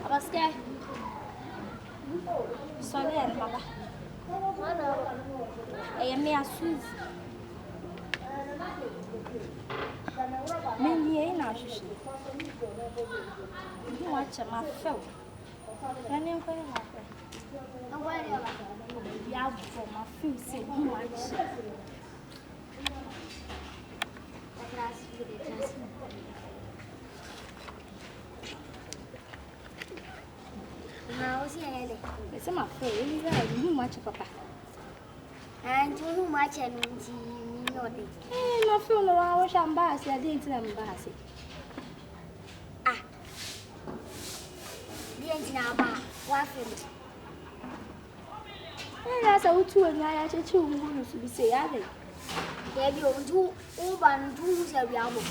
Aboske. Solé, papa. E me asuz. Me nie na hwehwe. Ni wacha ma fel. Nani nko ni ma fel. Ngwani ba. Ya for ma fel se ni wacha. Class video class. Now, see, it's my face. You much, papa. And you much, and you know, my phone, I wish I'm bassy. I didn't tell them bassy. Ah, didn't know what that's a two and I actually two to be say, are they? There you do, over and do, shall be able.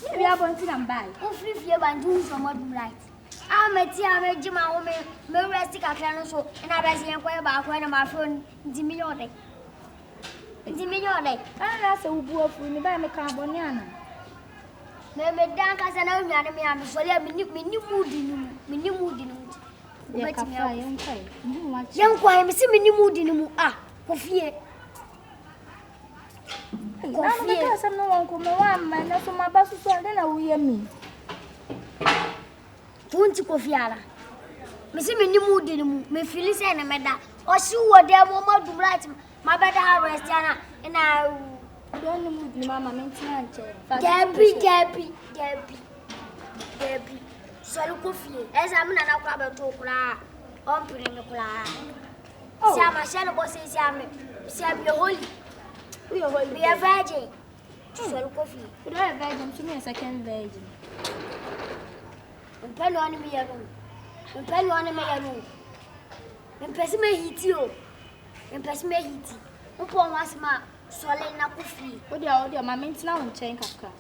Maybe I want to them by. Oh, 5 years and do some more right. I'm a tea, I'm a Jim, I'm a rustic so, and I was inquiring about when my phone Diminione. Diminione, and that's a wolf when you buy me carboniana. Maybe Dank as an old enemy, I'm so let me new mood in young quite, see me new mood in for fear. I'm no one come around, man, that's my bus, so then I will hear me. Punti kofiala. Me se me ni mood ni mu, me feel say na meda. O si wo dey mo ma do right, ma beda harvest yana na don ni mood ni mama mentina nche. Gabi. So lu kofi. Eza me na na kwa be to kura. On pere me kura. Si ama shele bo se si ame. Si abi holy. We are holy. We are virgin. So lu kofi. We are virgin, so me a second virgin. Mpelo ani me yanu. Mpesi me hiti o. Mpo wasma sole na kufi. Odi ma mentina on chen kakra.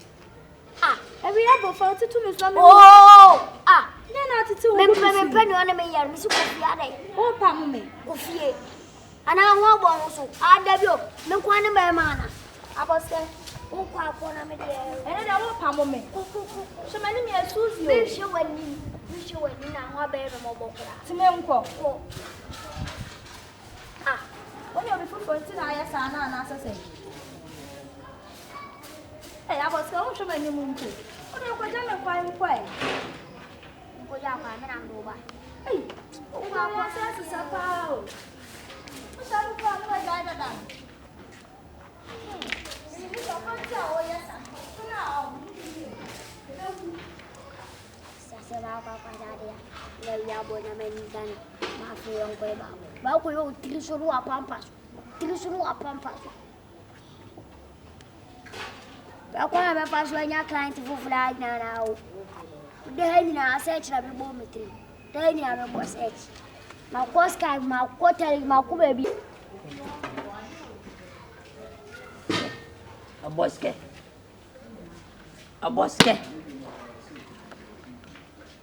Every abo for to me so me. Na titi o. Mpelo ani me yanu, mi su kufi adai. O pa mu me. Kufi. Ana ho bo so. Adabio, me kwa ne be ma na. Aboske. O kwa na me de. Ene da wo pa mu me. So mani me asuzi o. Me hwe wani. Na ho be no mobokura. Time nko. Only be full for na ya sa na asase. Aboske o hwe mani mu nko. O de kwa jame kwa nkwai. Nko ja kwa me na ndo ba. O kwa sa sa pa o. O sa lu kwa no ja da. Ni so kwa ja o ya sa. Na o. Sasa kwa dia ya bona mendan ma fu yon ko ba ko yo tirisuru apampa ba ko na pa so nya client fu fly na o de hani na search na be bo metri de hani na be bo search ma ko sky ma ko tell ma ko baby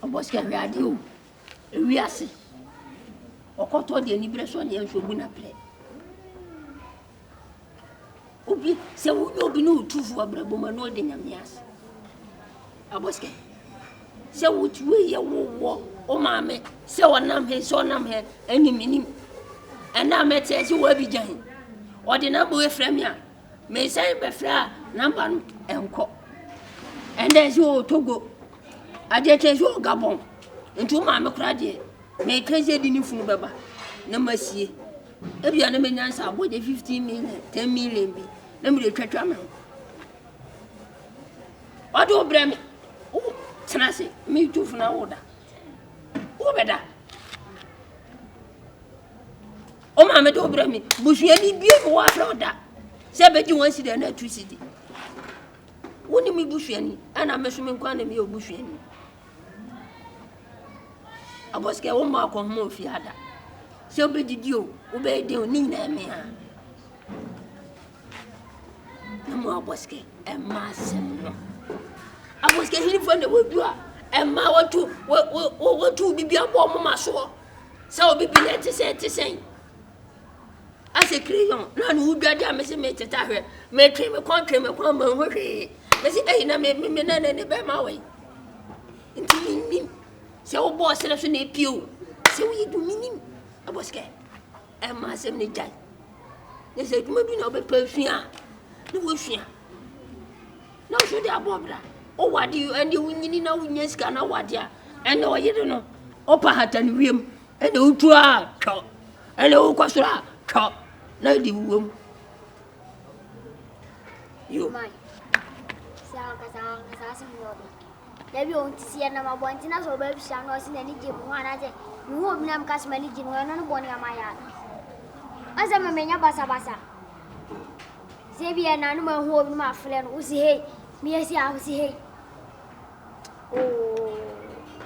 Aboske radio ewiase okoto de ni breso ne ensobu na ple obi se wo obi no tufu abrabo ma no de nyamias Aboske se wo tuwe ye wo o maame se wonam he eniminim ena mete se wo abijan o de na bo efrem ya me sai be fra number no enko ende se o Togo ade tejo Gabon ntu ma me kura de me kaje di ni funu beba na masie ebia na menyansa abode 15 million 10 million bi na me de twatwa me odo brem o tenase me tu funa oda o beda o ma me do brem buhwe ni bie mo wa fra oda se beji won si de na tu si di woni mi buhwe ni ana me so me kwa na me obuhwe ni Aboske wo ma ko mo fi ada se obedidi o obede o ni na me ha Emu Aboske, and Massimo. Aboske, he from the wood, and Ma what to be a bomb, Masso. So be let to say. As a crayon, none who got damage made to tire, made him a country, a common worry. As it ain't a man and a bear my way. Into me, so boss selection a pew. So we do meaning. Aboske, and Massimo died. They said, maybe no be Persia. No Russian. No, should they abobra. Oh, what do you and you win now in your scan? What ya? And no, you don't know. Opa hat and rim, and Otoo, chop, and Okwasura, chop. No, the womb. You, my Maybe you won't see another one, and as well, baby, shall not see any gym. One, I say, you won't be named Casmany Jim, and I'm born in my yard. As I'm a mania basa. Xavier and animal who hold my friend was he, me as I was he. Oh,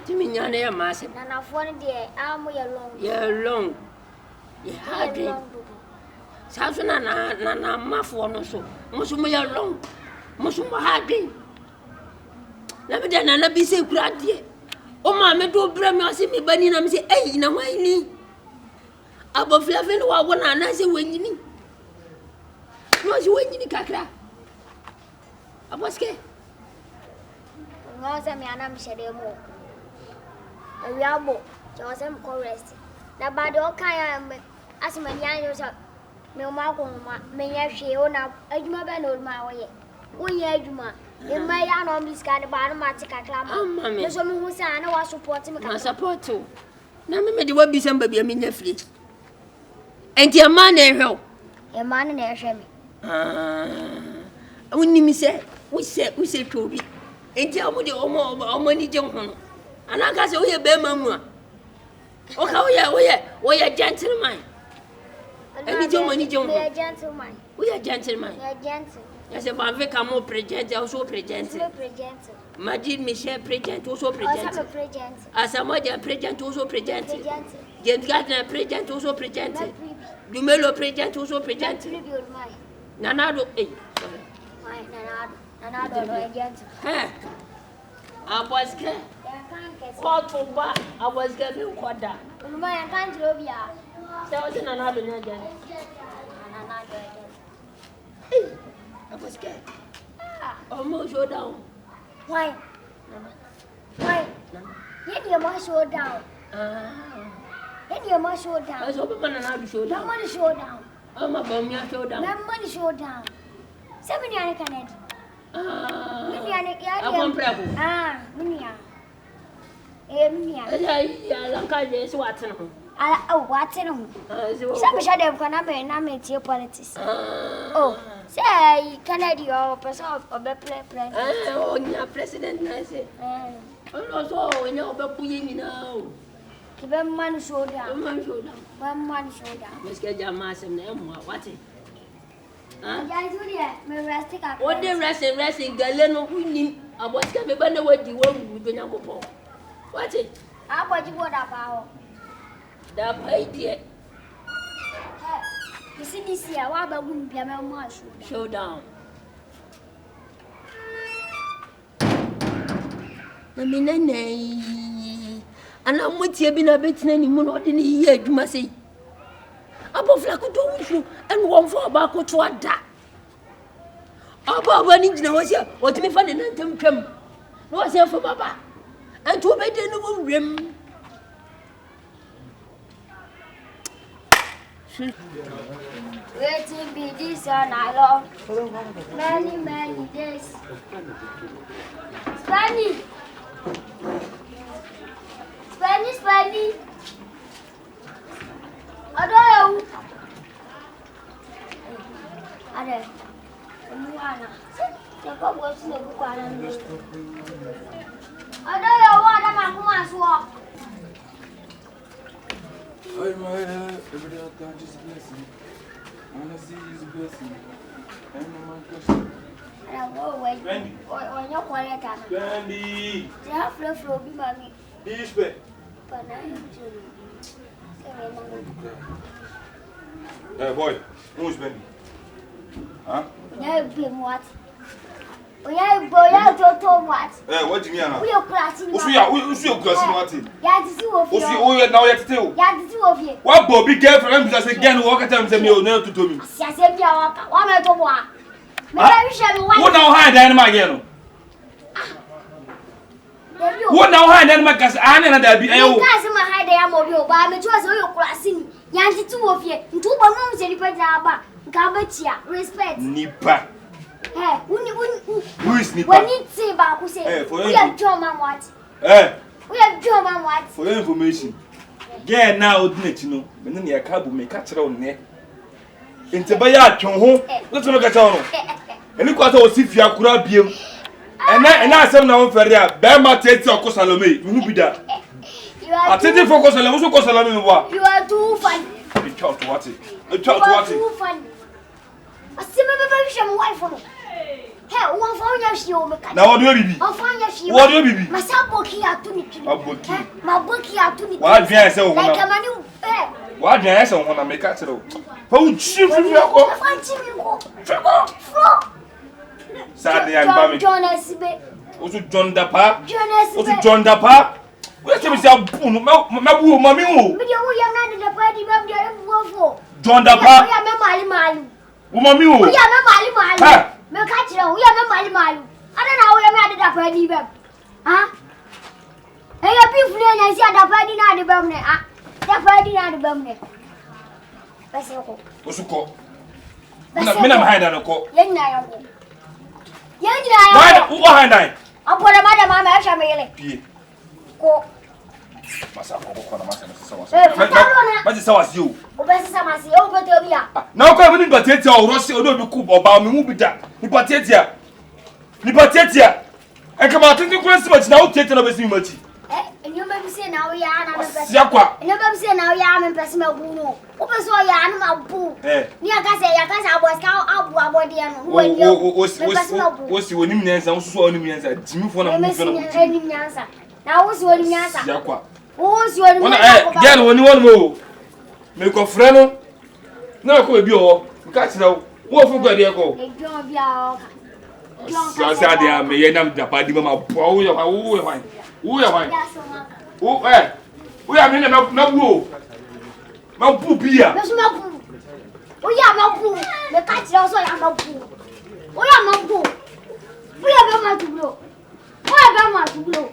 Timmy, your name, Master, and I've one day, I'm alone. You're alone. You had it. Samson and I'm muff one or so. Musuma alone. Musuma had been. Never done another be so glad yet. Oh, mamma, do bring me, see me, bunny, and I'm saying, hey, no, I need. Above laughing, one and I say, when you need. Was you winning Kakra? Aboske? No, some Yanam Shademo. A Yabo, Joseph Correst. The bad all kind of as many years up. Milmarco, may have she own up a Juma old my way. 1 year Juma. In my yarn on this kind of Baromatica club. Oh, mammy, there's someone who said I was supporting me. I support too. Now, maybe what be somebody a minute free. And your man and her. Your man and her. When you say, we say Toby, and tell me the money jump. And I got away a bear mamma. Oh, how we are gentlemen. And it's your money jump. We are gentlemen. We are gentlemen. We are gentlemen. As a man, come more present, also present. Majid Michel present, also present. Asamoah present, also present. James Gardner present, also present. Dumelo present, also present. Nanado, Nanado, agent. Aboske. What for back? I was getting quarter. My can't love ya. So I was in another agent. Aboske. Almost show down. Why? Let your mother show down. Let your mother show down. I was hoping another show down. Money show down. I'm a bomb, you show down. Money show down. 7 years Canada. I want prayer. Minia. Minia. What's in oh, what's in them? Some shadow can have a name to your politics. Oh, say, Canada or person of the president. Oh, your president, I say. Also, we know about putting now. Keep a man show down. One man show down. Let's get your mass and them. What's it? What the resting, Galeno winning. I was coming by the way you won't with the number 4. What's it? How about you what about that idea? You see this year, what about wouldn't be a man showdown? I mean, and I'm with you, been a bit any more than a year, you must say. Above like you and one for back to what that. Above one inch was here, what me funny and come. No, I say for Baba. And to obey the rim. Waiting be this and I love many days. Spanish. Aduh. Ada. Mana? Siapa buat sini bukan ni? Ada ya, ada aku masuk. Hey man, every day I thought just blessing. I wanna see you blessing. Ain't no man question. Bendy. Wanyo kuala tanah. Bendy. Jangan flow bi mami. This way. Panai. Hey boy, who's Bendy? I Huh? Yeah, what? Yeah, boy, what? What do you mean? We are classing. Who's your classing? Yeah, to see what you now yet still. Yeah, to see what you. What Bobby girlfriend just again walk at them to me or no to me? Yes, I said, one at the one. Maybe shall what now hide Daina again? What now hide Daina because I and there be a hide the ammo, but I'm a choice of your classing. Yanti two of you, 2 balloons and Pajaba, Gabatia, respect. Nipa. Hey, who is Nipa? When you say about who say, we have German what? We have German what? For your information. Yeah, now, didn't you know? But then your cab will make catch on there. Into Bayard, home, let's look at all. And look what I was if you could have been. And I said now for there, Bama takes your Cosalome, you will be there. I take it for Cosalome, also Cosalome. You are too funny. You talk to what it. You talk to what it. Too funny. I see my wife. Hey, one for your show. Now, what do you be? What do you be? My Saboki are to me. My bookie are to me. What do I say? Like a man, what do I say when I make a throw? Oh, chief, Sadly, I'm John S. Also, John Dapa. John Dapa. Where's Mr. Mabu, Mammy? John Dapa. Mammy, we are not my catch, we are not my. I don't know where I did up ready. Huh? Hey, a people, I see a party not the bum. That party not the bum. That's what's called. Minam hide on a coat. Young Nile. Why not? I'll put a madam, I'm actually. But it's always you. Now, come in, but it's all Rossi or no coop or Balmy will be that. Nipatetia. And come out in the Christmas now, take another much. And you may say now, Yakwa. Never say now, Yam and Pesima Bruno. Open so Yanma Boo. Yakasa was now out was you when you also answer Jimmy for a answer. Now, who's your answer? Yakwa. Who's your again when you want more? Make a friend. No, could be all. Catch now. What for good? I said, I may end up the party. We are in a no. My poopia. We are not poor. The catch also are not poor. We are not poor. We are not to blow. Why am I to blow?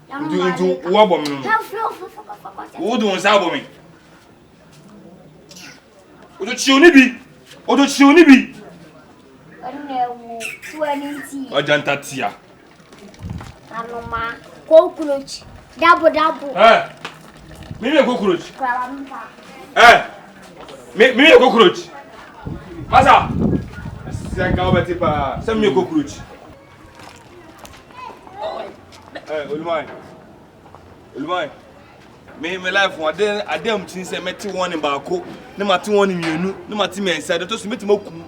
Do woman. Who do us me? What do you need? What do you need? I don't know. 20. Or Jantatia. Anoma. Cockroach. Double. Maybe a cockroach. Maybe a cockroach. Massa. Send me a cockroach. Ulmai. Me life one day I dem tin say meti one in baako ne mate one in mienu ne mate me inside to so meti maku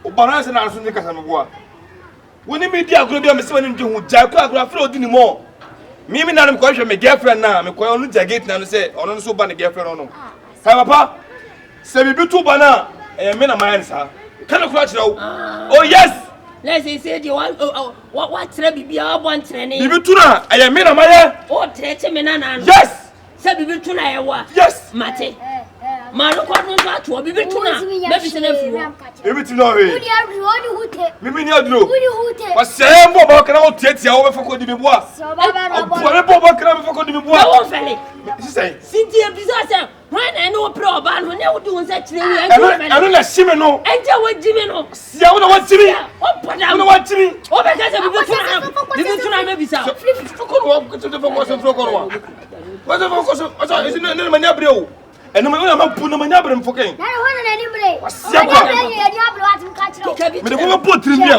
o balance na so ni kasa me boa woni me dia agro bia me se woni nje hu ja ko agro afro odi ni mo me na me ko hwe me girlfriend na me ko onu jagate na no say onu so ba ne girlfriend onu ha papa se bibi tu ba na me na my answer kana kura kire oh yes. Let's say the one what Bibia one training. Bibi tuna I am na maye. Oh trete me na na. Yes. Say bibi tuna e wa. Yes. Mate. Ma lo kwa no to bibi tuna. Maybe say na fiwo. Bibi tuna we. Uni aduro uni hute. Bibi ni aduro. Uni hute. Wa say mbo ba kana o tete a wo be fako di biboa. So ba ba ba. Bo be bo kana be fako di biboa. Wo fele. Say. Sinti bisa say when I know pro ba no ne wo di won say kire wi. I don't na shime no. Enje wo jimi no. Sia wo na wo jimi. You know what, Jimmy? Oh, because I'm trying to be so. What's the focus? Is it not my neighbor? And no man put my neighbor in fucking. I don't want anybody. What's the woman put in here?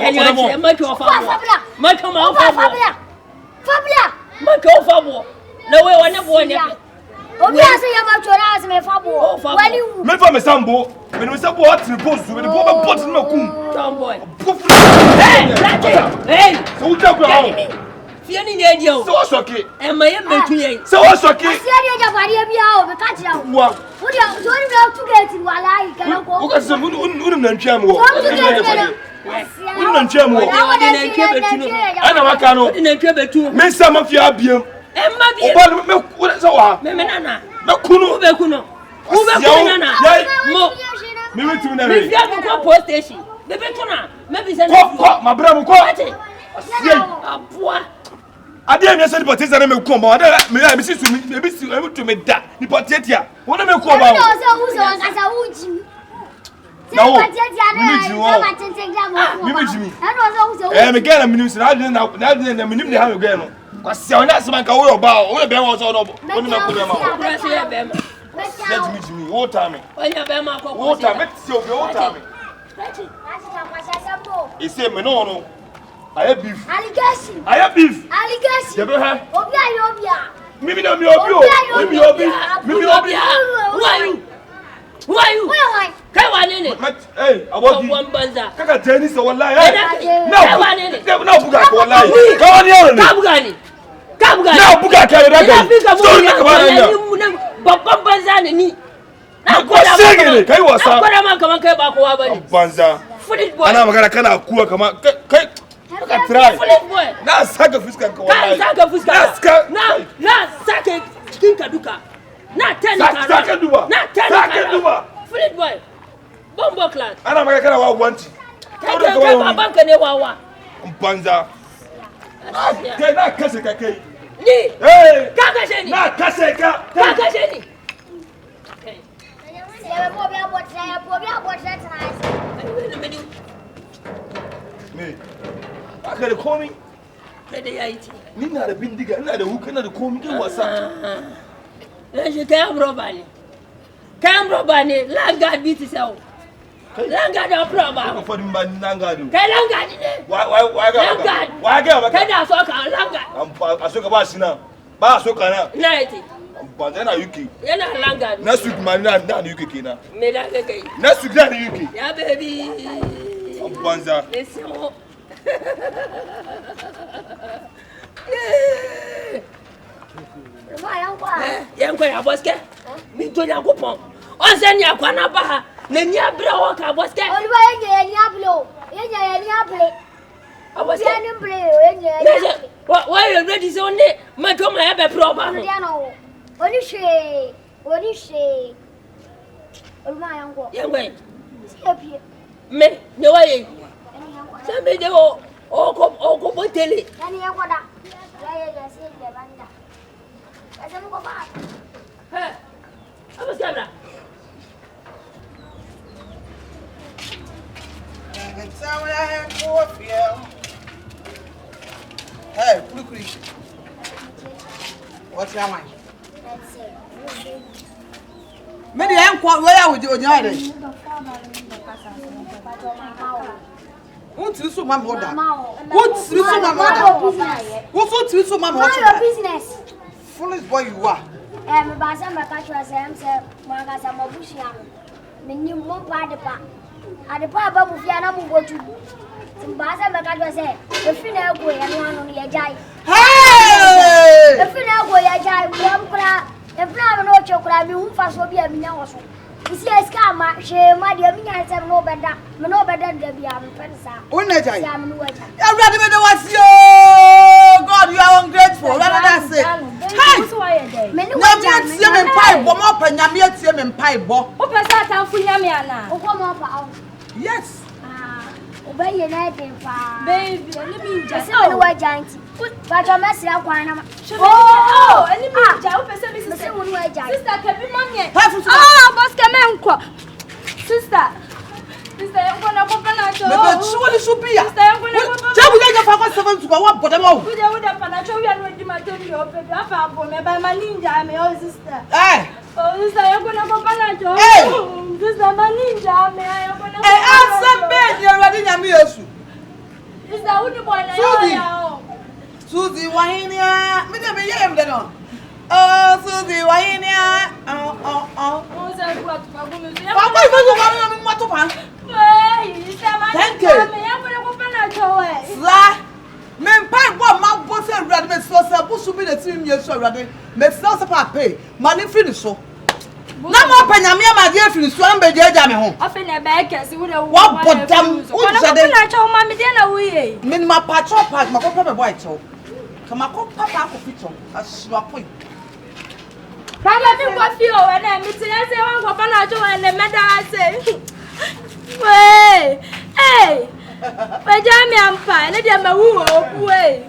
Fabula. No way, I never won. Oh, yes, I am out your ass, my Fabo. Me for me sambo. When we say what to post, when you go put no cool. Tom boy. Hey, so we talk about. fie ni na edio. So what's okay? E ma ye metu yen. So what's okay? See the jabari bia o be ka kira o. Wow. Wo dia so ni bia tu get wala yi kana ko. Wo ka se unum na ntwa mo. Unum na ntwa mo. Na ntwa betu no. Ana maka no. Na ntwa betu. Me sa mafia abiem. E ma bia. Oba me wo so wa. Me nana. Na kunu. Ube kuno. Ube kuno nana. Mo. Me wetu na Me we. fia ko post station. Me betu na. Me bi se na. Ko ma bra mo ko. Asiye. Aboa. Ade me se di potete na me ko ba. Ade me si su me bi si me to me da. Ni potete a. Wo na me ko ba. No so wo so kasa wo ji. Na wo. Me get na minimum na na minimum ne ha me get no. Kwase on that man ka wo ba wo be won so no. Wo ni me ko be ma. Press ye be ma. Let me wo time. Onya be ma ko. Wo time ti o be wo time. E say me no. I have beef. Allegation. I have beef. Allegation. Jebe ha. Obia. Mimi na mi obi o. Mimi obi. Who are you? Who are you? Kai wane ne? Hey, Aboske. Wan banza. Kaka tennis wallahi. Kai wane ne? Na buga ko wallahi. Ka wani yaro ne. Ka buga ni. Ka buga ni. Na buga ka da kai. So ne ka ba nan. Babban banza ne ni. Na kwada ma. Kai wasa. Na kwada ma kaman kai ba kowa bane. Banza. Foolish boy. Ana magana kana kuwa kaman kai ka try. Foolish boy. Na saka fuskar ka wallahi. Ka saka fuskar. Na saka cikin ka duka. Na tani ka. Saka duba. Na tani ka. Saka duba. Foolish boy. Bombo class. Ana magana kana wa wanti. Kai baban ka ne wawa. Banza. Kai na kase ka kai. Ni. Hey. Ka kashe ni. Na kase ka. Ka kashe ni. Me. Aka da komi. Kai da yayi ti. Ni na da bindiga, ina da wuka, ina da komi kai wasa. Rashin kayan roba ne. Kayan roba ne, langa biti sau. Langa da roba. Ka fadin ba nan gado. Kai langa ne. Wa ga maka. Wa ga maka. Kai da so ka langa. A so ka ba shi nan. Ba so ka nan. Na yati. Ba yana UK. Yana langa. Next week man na UK kenan. Me da ga kai. Next week na UK. Ya baby. Banza. Listen. Yankwa ya Aboske. Mi to Yakupon. On se ni akwa na ba. Na ni abra wo ka Aboske. Oluwa enye ni ablo. Enye ni able. Aboske. Ya ni ble enye. Why you ready so ne? Ma to ma ya be proba. Ya no. Oni she. Oluwa yankwa. Yankwa. Sepie. Me, ne wa ye. Se me de o ko botele. Yani yankwa da. Ya ye se le banda. Asa mo ko ba. He. Aboske abra. Hey, kuri. What's your mind? Me dey enko where you dey onya dey. Who tiri so mama order? Who tiri so mama order? Who so tiri so mama order? Your business. Foolish boy you are. Me ba sa me ka twa say mo ga sa mo bushia. Me ni mo pa de pa. Ade pa ba mu fia na mu botu. Timba sa me ka twa say e fi na ego ya no anu ye jai. Hey! E fi na ego ya jai mo kura. E fi na no chokura mi hu fa so bi a mi nya wo so. Isi eska ma she ma de mi nya se no beda. Me no beda de bi am pensa. Wonna jai. Ya me no waja. Everybody me dey was yo. God, you are ungrateful. Rather than say. Hey! Me no Na mi waja. tie me mpai bo mo pa nya me tie me mpai bo. O pesa ta fu nya me ana. O ko mo pa. Yes. Obey na dey fa. Baby, let me just. Say me waja anti. But o mess ya kwa na ma. Oh, let me just. O pesa me Say we waja. Sister, kebi mommy. Ah, Aboske me nko. Sister, yanko na ko pana cho. Me be chuo ni supia. Sister, yanko na ko. Jabu ya fa ko 7 to wa boda mo. Ude pana cho wi anu di ma to mi o pepe afa abo me ba maninja me o sister. Eh. Oh, sister, yanko na ko pana cho. Hey. Sister maninja me yanko na. Answer me ni already nya me yesu. Sister, who the boy na ya? Suzy wahinia. Me dey be yem de no. Oh, Suzy wahinia. Oh. O se ku atufa go me. Wa ko ifu ko mi mo to pan. Thank you. Sla. Me mpai bo ma bo se rad team yes already. Me feel so pay. Money finish so. Na mo panyame ma dia finish so am be dia ja me ho. Afi na be kesi wo de wo. What bodam wo jade. Na cho ma me dia na wo ye. Me ma patcho pack ma ko pe boy cho. Kama ko papa ko fito. Aswa point. Baba mi ko fi o na mi ti se wan ko pa na cho na me da se. Wey. Hey. Pajami ampa, na dia ma wu o. Wey.